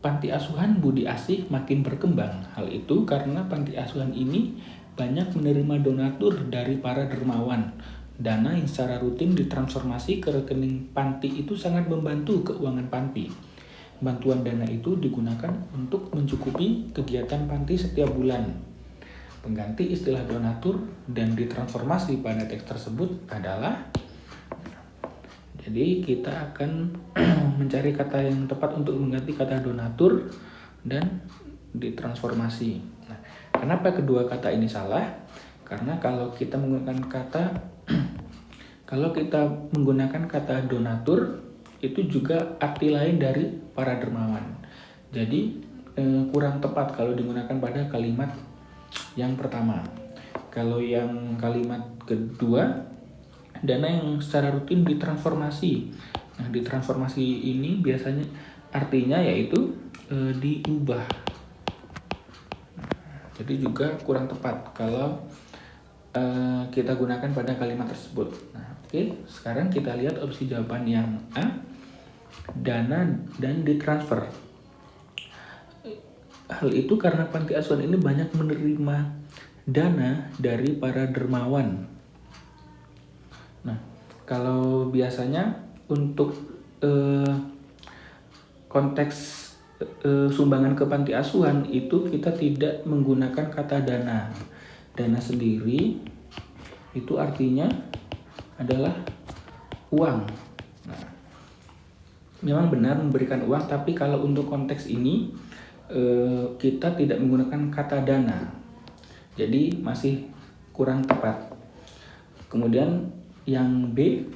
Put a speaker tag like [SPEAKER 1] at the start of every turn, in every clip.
[SPEAKER 1] panti asuhan Budi Asih makin berkembang. Hal itu karena panti asuhan ini banyak menerima donatur dari para dermawan. Dana yang secara rutin ditransformasi ke rekening panti itu sangat membantu keuangan panti. Bantuan dana itu digunakan untuk mencukupi kegiatan panti setiap bulan. Pengganti istilah donatur dan ditransformasi pada teks tersebut adalah, jadi kita akan mencari kata yang tepat untuk mengganti kata donatur dan ditransformasi. Nah, kenapa kedua kata ini salah? Karena kalau kita menggunakan kata donatur itu juga arti lain dari para dermawan. Jadi kurang tepat kalau digunakan pada kalimat yang pertama. Kalau yang kalimat kedua, dana yang secara rutin ditransformasi. Nah, ditransformasi ini biasanya artinya yaitu diubah. Jadi juga kurang tepat kalau kita gunakan pada kalimat tersebut. Nah, oke, sekarang kita lihat opsi jawaban yang A, dana dan ditransfer. Hal itu karena panti asuhan ini banyak menerima dana dari para dermawan. Nah, kalau biasanya untuk konteks sumbangan ke panti asuhan itu kita tidak menggunakan kata dana. Dana sendiri itu artinya adalah uang. Nah, memang benar memberikan uang, tapi kalau untuk konteks ini kita tidak menggunakan kata dana, jadi masih kurang tepat. Kemudian yang B,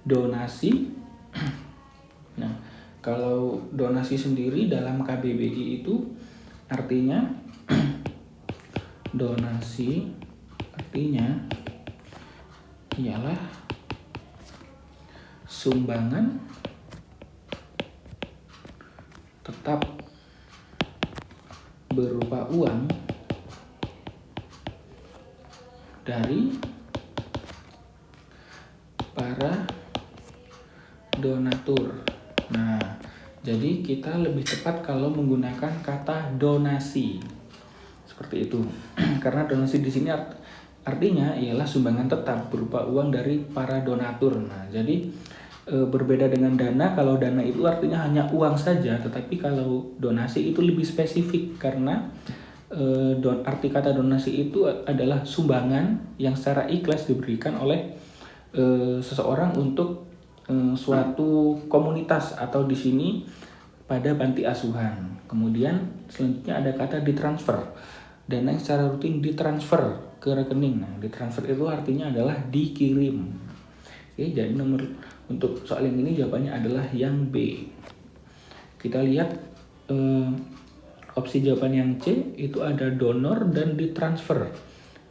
[SPEAKER 1] donasi. Nah, kalau donasi sendiri dalam KBBI itu artinya donasi artinya ialah sumbangan tetap berupa uang dari para donatur. Nah, jadi kita lebih tepat kalau menggunakan kata donasi. Seperti itu. Karena donasi di sini artinya ialah sumbangan tetap berupa uang dari para donatur. Nah, jadi berbeda dengan dana. Kalau dana itu artinya hanya uang saja, tetapi kalau donasi itu lebih spesifik karena arti kata donasi itu adalah sumbangan yang secara ikhlas diberikan oleh seseorang untuk suatu komunitas atau di sini pada panti asuhan. Kemudian selanjutnya ada kata ditransfer. Dana yang secara rutin ditransfer ke rekening. Nah, ditransfer itu artinya adalah dikirim. Oke, jadi untuk soal yang ini jawabannya adalah yang B. Kita lihat opsi jawaban yang C itu ada donor dan ditransfer.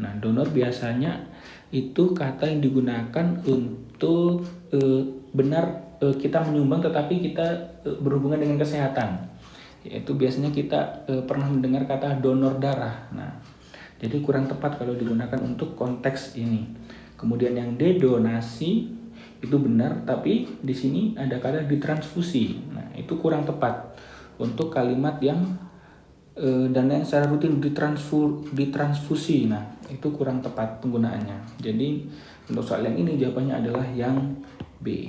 [SPEAKER 1] Nah, donor biasanya itu kata yang digunakan untuk kita menyumbang tetapi kita berhubungan dengan kesehatan. Yaitu biasanya kita pernah mendengar kata donor darah. Nah, jadi kurang tepat kalau digunakan untuk konteks ini. Kemudian yang D, donasi, itu benar, tapi di sini ada kata ditransfusi. Nah, itu kurang tepat untuk kalimat yang dana yang secara rutin ditransfusi. Nah, itu kurang tepat penggunaannya. Jadi untuk soal yang ini jawabannya adalah yang B.